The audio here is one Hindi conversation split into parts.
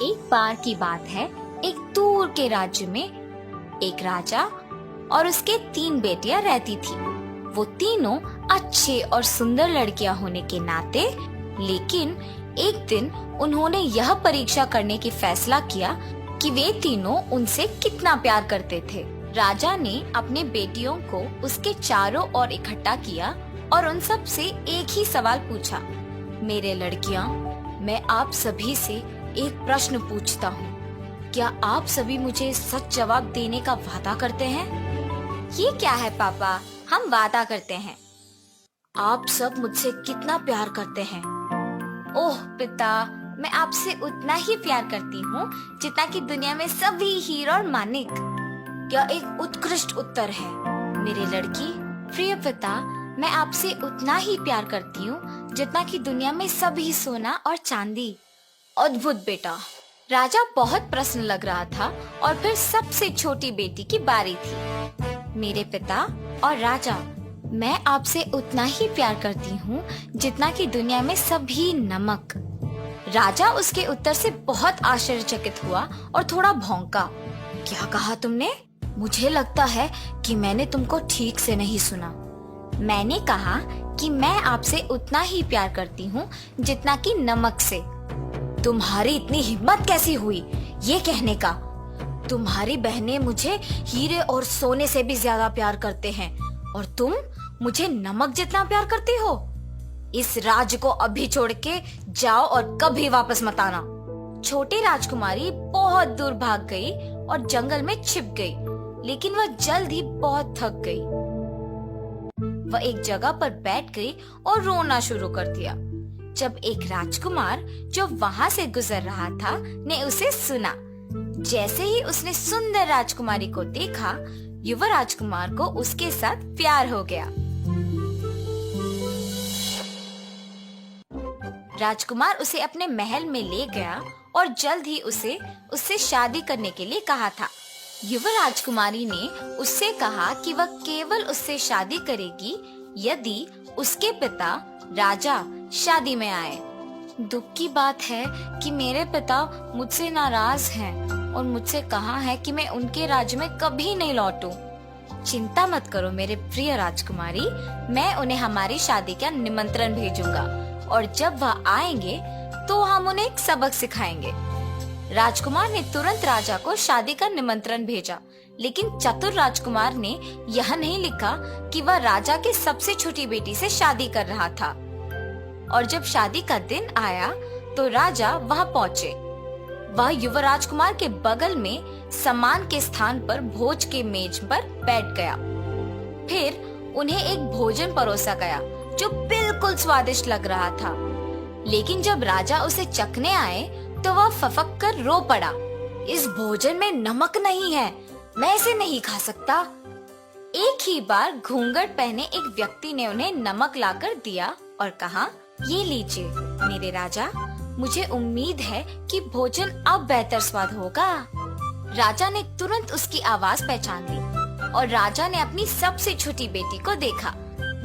एक बार की बात है, एक दूर के राज्य में एक राजा और उसके 3 बेटियां रहती थी। वो तीनों अच्छे और सुंदर लड़कियां होने के नाते, लेकिन एक दिन उन्होंने यह परीक्षा करने की फैसला किया कि वे तीनों उनसे कितना प्यार करते थे। राजा ने अपने बेटियों को उसके चारों ओर इकट्ठा किया और उन सब से एक ही सवाल पूछा, मेरे लड़कियां, मैं आप सभी से एक प्रश्न पूछता हूँ, क्या आप सभी मुझे सच जवाब देने का वादा करते हैं? ये क्या है पापा, हम वादा करते हैं। आप सब मुझसे कितना प्यार करते हैं? ओह पिता, मैं आपसे उतना ही प्यार करती हूँ जितना कि दुनिया में सभी हीरो और मानिक। क्या एक उत्कृष्ट उत्तर है मेरी लड़की। प्रिय पिता, मैं आपसे उतना ही प्यार करती हूँ जितना कि दुनिया में सभी सोना और चांदी। अद्भुत बेटा। राजा बहुत प्रसन्न लग रहा था और फिर सबसे छोटी बेटी की बारी थी। मेरे पिता और राजा, मैं आपसे उतना ही प्यार करती हूँ जितना कि दुनिया में सभी नमक। राजा उसके उत्तर से बहुत आश्चर्यचकित हुआ और थोड़ा भौंका। क्या कहा तुमने? मुझे लगता है कि मैंने तुमको ठीक से नहीं सुना। मैंने कहा कि मैं आपसे उतना ही प्यार करती हूँ जितना कि नमक से। तुम्हारी इतनी हिम्मत कैसी हुई ये कहने का? तुम्हारी बहनें मुझे हीरे और सोने से भी ज्यादा प्यार करते हैं और तुम मुझे नमक जितना प्यार करती हो। इस राज्य को अभी छोड़ के जाओ और कभी वापस मत आना। छोटी राजकुमारी बहुत दूर भाग गई और जंगल में छिप गई, लेकिन वह जल्द ही बहुत थक गई। वह एक जगह पर बैठ गई और रोना शुरू कर दिया। जब एक राजकुमार जो वहाँ से गुजर रहा था ने उसे सुना। जैसे ही उसने सुंदर राजकुमारी को देखा, युवा राजकुमार को उसके साथ प्यार हो गया। राजकुमार उसे अपने महल में ले गया और जल्द ही उससे शादी करने के लिए कहा था। युवा राजकुमारी ने उससे कहा कि वह केवल उससे शादी करेगी यदि उसके पिता राजा शादी में आए। दुख की बात है कि मेरे पिता मुझसे नाराज हैं और मुझसे कहा है कि मैं उनके राज्य में कभी नहीं लौटूं। चिंता मत करो मेरे प्रिय राजकुमारी, मैं उन्हें हमारी शादी का निमंत्रण भेजूंगा और जब वह आएंगे तो हम उन्हें एक सबक सिखाएंगे। राजकुमार ने तुरंत राजा को शादी का निमंत्रण भेजा, लेकिन चतुर राजकुमार ने यह नहीं लिखा कि वह राजा के सबसे छोटी बेटी से शादी कर रहा था। और जब शादी का दिन आया तो राजा वहां पहुंचे। वह युवा राजकुमार के बगल में सम्मान के स्थान पर भोज के मेज पर बैठ गया। फिर उन्हें एक भोजन परोसा गया जो बिल्कुल स्वादिष्ट लग रहा था, लेकिन जब राजा उसे चखने आए तो वह फफक कर रो पड़ा। इस भोजन में नमक नहीं है, मैं इसे नहीं खा सकता। एक ही बार घूंघट पहने एक व्यक्ति ने उन्हें नमक लाकर दिया और कहा, ये लीजिए मेरे राजा, मुझे उम्मीद है कि भोजन अब बेहतर स्वाद होगा। राजा ने तुरंत उसकी आवाज पहचान ली और राजा ने अपनी सबसे छोटी बेटी को देखा।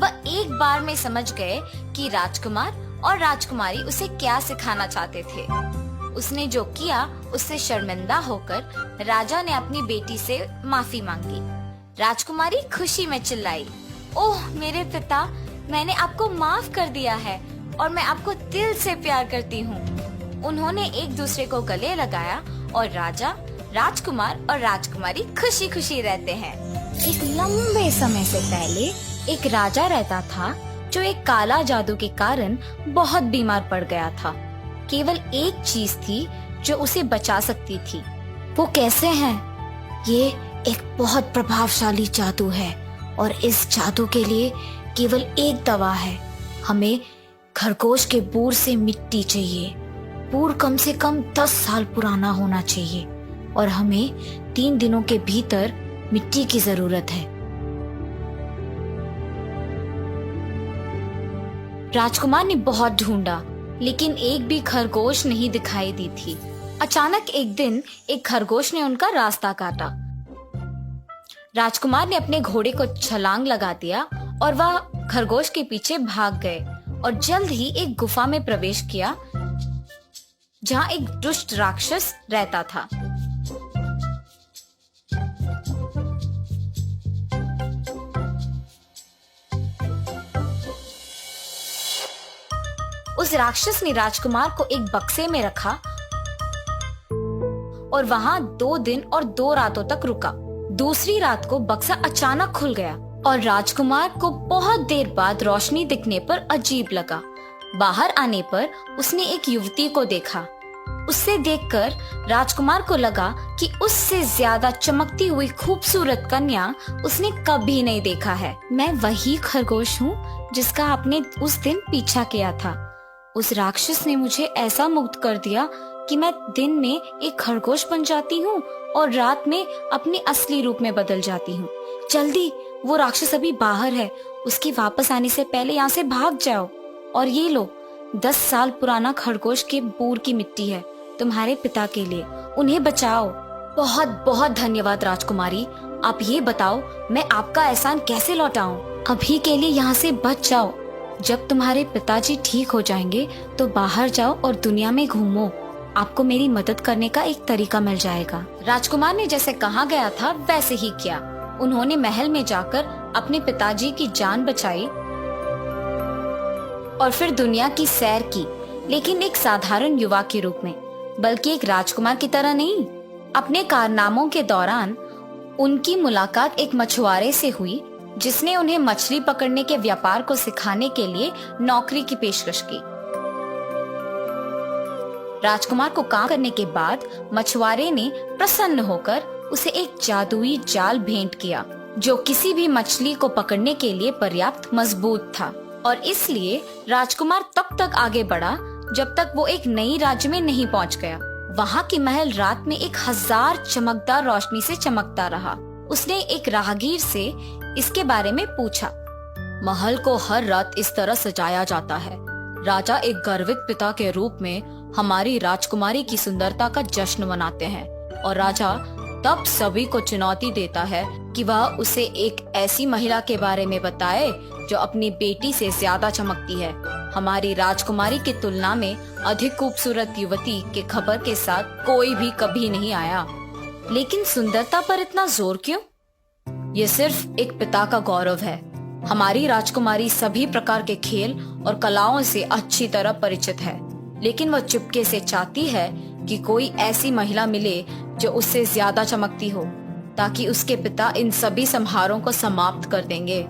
वह एक बार में समझ गए कि राजकुमार और राजकुमारी उसे क्या सिखाना चाहते थे। उसने जो किया उससे शर्मिंदा होकर राजा ने अपनी बेटी से माफी मांगी। राजकुमारी खुशी में चिल्लाई, ओह मेरे पिता, मैंने आपको माफ कर दिया है और मैं आपको दिल से प्यार करती हूँ। उन्होंने एक दूसरे को गले लगाया और राजा, राजकुमार और राजकुमारी खुशी खुशी रहते हैं। एक लंबे समय से पहले एक राजा रहता था जो एक काला जादू के कारण बहुत बीमार पड़ गया था। केवल एक चीज थी जो उसे बचा सकती थी। वो कैसे है? ये एक बहुत प्रभावशाली जादू है और इस जादू के लिए केवल एक दवा है। हमें खरगोश के बूर से मिट्टी चाहिए। बूर कम से कम 10 साल पुराना होना चाहिए और हमें 3 दिनों के भीतर मिट्टी की जरूरत है। राजकुमार ने बहुत ढूंढा, लेकिन एक भी खरगोश नहीं दिखाई दी थी। अचानक एक दिन एक खरगोश ने उनका रास्ता काटा। राजकुमार ने अपने घोड़े को छलांग लगा दिया और वह खरगोश के पीछे भाग गए और जल्द ही एक गुफा में प्रवेश किया जहाँ एक दुष्ट राक्षस रहता था। उस राक्षस ने राजकुमार को एक बक्से में रखा और वहाँ 2 दिन और 2 रातों तक रुका। दूसरी रात को बक्सा अचानक खुल गया और राजकुमार को बहुत देर बाद रोशनी दिखने पर अजीब लगा। बाहर आने पर उसने एक युवती को देखा। उससे देखकर राजकुमार को लगा कि उससे ज्यादा चमकती हुई खूबसूरत कन्या उसने कभी नहीं देखा है। मैं वही खरगोश हूँ जिसका आपने उस दिन पीछा किया था। उस राक्षस ने मुझे ऐसा मुग्ध कर दिया कि मैं दिन में एक खरगोश बन जाती हूँ और रात में अपने असली रूप में बदल जाती हूँ। जल्दी, वो राक्षस अभी बाहर है, उसके वापस आने से पहले यहाँ से भाग जाओ। और ये लो, 10 साल पुराना खरगोश के बूर की मिट्टी है, तुम्हारे पिता के लिए, उन्हें बचाओ। बहुत बहुत धन्यवाद राजकुमारी। आप ये बताओ मैं आपका एहसान कैसे लौटाऊं? अभी के लिए यहाँ से बच जाओ। जब तुम्हारे पिताजी ठीक हो जाएंगे तो बाहर जाओ और दुनिया में घूमो। आपको मेरी मदद करने का एक तरीका मिल जाएगा। राजकुमार ने जैसे कहा गया था वैसे ही किया। उन्होंने महल में जाकर अपने पिताजी की जान बचाई और फिर दुनिया की सैर की, लेकिन एक साधारण युवा के रूप में, बल्कि एक राजकुमार की तरह नहीं। अपने कारनामों के दौरान उनकी मुलाकात एक मछुआरे से हुई जिसने उन्हें मछली पकड़ने के व्यापार को सिखाने के लिए नौकरी की पेशकश की। राजकुमार को काम करने के बाद मछुआरे ने प्रसन्न होकर उसे एक जादुई जाल भेंट किया जो किसी भी मछली को पकड़ने के लिए पर्याप्त मजबूत था। और इसलिए राजकुमार तब तक आगे बढ़ा जब तक वो एक नई राज्य में नहीं पहुंच गया। वहाँ की महल रात में 1000 चमकदार रोशनी से चमकता रहा। उसने एक राहगीर से इसके बारे में पूछा। महल को हर रात इस तरह सजाया जाता है। राजा एक गर्वित पिता के रूप में हमारी राजकुमारी की सुंदरता का जश्न मनाते हैं और राजा तब सभी को चुनौती देता है कि वह उसे एक ऐसी महिला के बारे में बताए जो अपनी बेटी से ज्यादा चमकती है। हमारी राजकुमारी की तुलना में अधिक खूबसूरत युवती के खबर के साथ कोई भी कभी नहीं आया। लेकिन सुंदरता पर इतना जोर क्यों? ये सिर्फ एक पिता का गौरव है। हमारी राजकुमारी सभी प्रकार के खेल और कलाओं से अच्छी तरह परिचित है, लेकिन वह चुपके से चाहती है कि कोई ऐसी महिला मिले जो उससे ज्यादा चमकती हो, ताकि उसके पिता इन सभी समारोहों को समाप्त कर देंगे।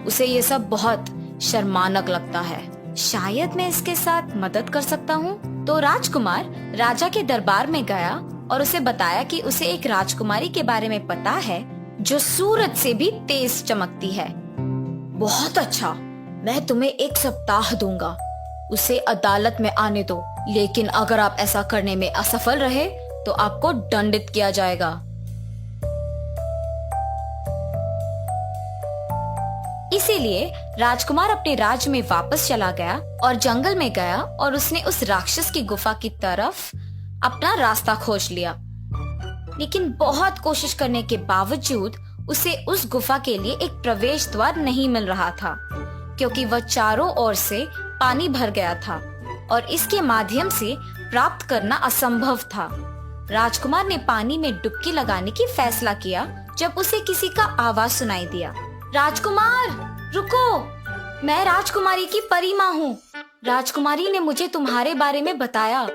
उसे ये सब बहुत शर्मानक लगता है। शायद मैं इसके साथ मदद कर सकता हूँ। तो राजकुमार राजा के दरबार में गया और उसे बताया कि उसे एक राजकुमारी के बारे में पता है जो सूरज से भी तेज चमकती है। बहुत अच्छा, मैं तुम्हें 1 सप्ताह दूंगा। उसे अदालत में आने दो, लेकिन अगर आप ऐसा करने में असफल रहे तो आपको दंडित किया जाएगा। इसीलिए राजकुमार अपने राज्य में वापस चला गया और जंगल में गया और उसने उस राक्षस की गुफा की तरफ अपना रास्ता खोज लिया। लेकिन बहुत कोशिश करने के बावजूद उसे उस गुफा के लिए एक प्रवेश द्वार नहीं मिल रहा था, क्योंकि वह चारों ओर से पानी भर गया था और इसके माध्यम से प्राप्त करना असंभव था। राजकुमार ने पानी में डुबकी लगाने की फैसला किया जब उसे किसी का आवाज सुनाई दिया। राजकुमार, रुको, मैं राजकुमारी की परी माँ हूँ। राजकुमारी ने मुझे तुम्हारे बारे में बताया।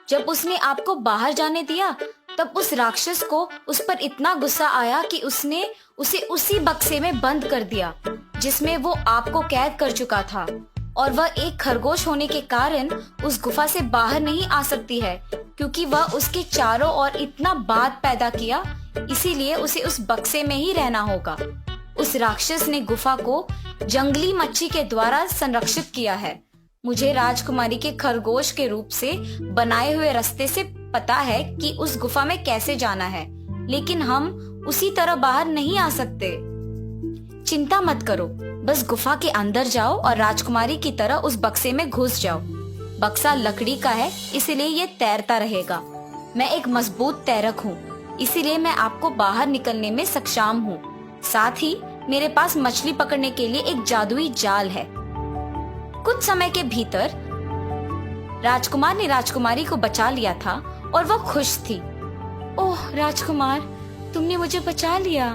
जब उसने आपको बाहर जाने दिया तब उस राक्षस को उस पर इतना गुस्सा आया कि उसने उसे उसी बक्से में बंद कर दिया जिसमें वो आपको कैद कर चुका था, और वह एक खरगोश होने के कारण उस गुफा से बाहर नहीं आ सकती है, क्योंकि वह उसके चारों ओर इतना बात पैदा किया, इसीलिए उसे उस बक्से में ही रहना होगा। उस राक्षस ने गुफा को जंगली मच्छी के द्वारा संरक्षित किया है। मुझे राजकुमारी के खरगोश के रूप से बनाए हुए रास्ते से पता है कि उस गुफा में कैसे जाना है, लेकिन हम उसी तरह बाहर नहीं आ सकते। चिंता मत करो, बस गुफा के अंदर जाओ और राजकुमारी की तरह उस बक्से में घुस जाओ। बक्सा लकड़ी का है, इसलिए ये तैरता रहेगा। मैं एक मजबूत तैरक हूँ, इसीलिए मैं आपको बाहर निकलने में सक्षम हूँ। साथ ही मेरे पास मछली पकड़ने के लिए एक जादुई जाल है। कुछ समय के भीतर राजकुमार ने राजकुमारी को बचा लिया था और वो खुश थी। ओह राजकुमार, तुमने मुझे बचा लिया,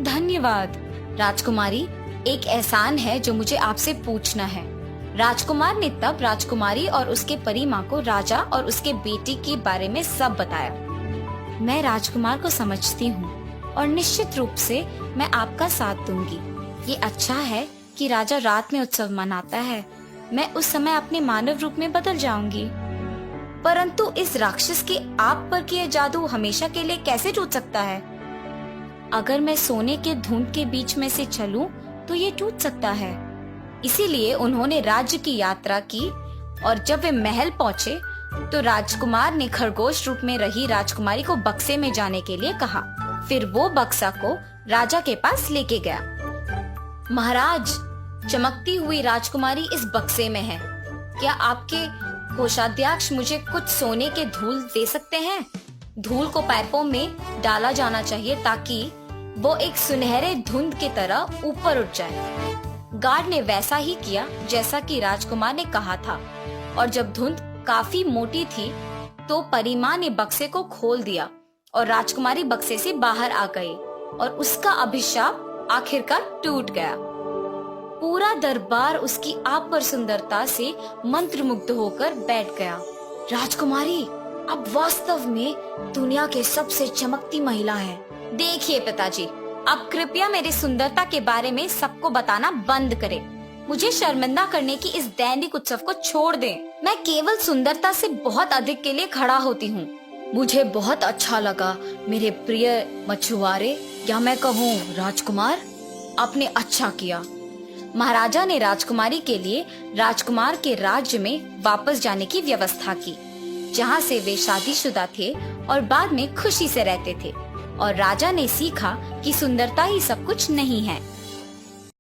धन्यवाद। राजकुमारी, एक एहसान है जो मुझे आपसे पूछना है। राजकुमार ने तब राजकुमारी और उसके परी माँ को राजा और उसके बेटे के बारे में सब बताया। मैं राजकुमार को समझती हूँ और निश्चित रूप से मैं आपका साथ दूंगी। ये अच्छा है कि राजा रात में उत्सव मनाता है। मैं उस समय अपने मानव रूप में बदल जाऊंगी। परंतु इस राक्षस के आप पर किए जादू हमेशा के लिए कैसे टूट सकता है? अगर मैं सोने के धुंध के बीच में से चलूं, तो ये टूट सकता है। इसीलिए उन्होंने राज्य की यात्रा की और जब वे महल पहुँचे तो राजकुमार ने खरगोश रूप में रही राजकुमारी को बक्से में जाने के लिए कहा। फिर वो बक्सा को राजा के पास लेके गया। महाराज, चमकती हुई राजकुमारी इस बक्से में है। क्या आपके कोषाध्यक्ष मुझे कुछ सोने के धूल दे सकते हैं? धूल को पाइपों में डाला जाना चाहिए ताकि वो एक सुनहरे धुंध की तरह ऊपर उठ जाए। गार्ड ने वैसा ही किया जैसा कि राजकुमार ने कहा था और जब धुंध काफी मोटी थी तो परिमा ने बक्से को खोल दिया और राजकुमारी बक्से से बाहर आ गई और उसका अभिशाप आखिरकार टूट गया। पूरा दरबार उसकी आप पर सुंदरता से मंत्रमुग्ध होकर बैठ गया। राजकुमारी अब वास्तव में दुनिया के सबसे चमकती महिला है। देखिए पिताजी, अब कृपया मेरी सुंदरता के बारे में सबको बताना बंद करें। मुझे शर्मिंदा करने की इस दैनिक उत्सव को छोड़ दें। मैं केवल सुंदरता से बहुत अधिक के लिए खड़ा होती हूँ। मुझे बहुत अच्छा लगा मेरे प्रिय मछुआरे, या मैं कहूँ राजकुमार, आपने अच्छा किया। महाराजा ने राजकुमारी के लिए राजकुमार के राज्य में वापस जाने की व्यवस्था की, जहाँ से वे शादीशुदा थे और बाद में खुशी से रहते थे। और राजा ने सीखा कि सुंदरता ही सब कुछ नहीं है।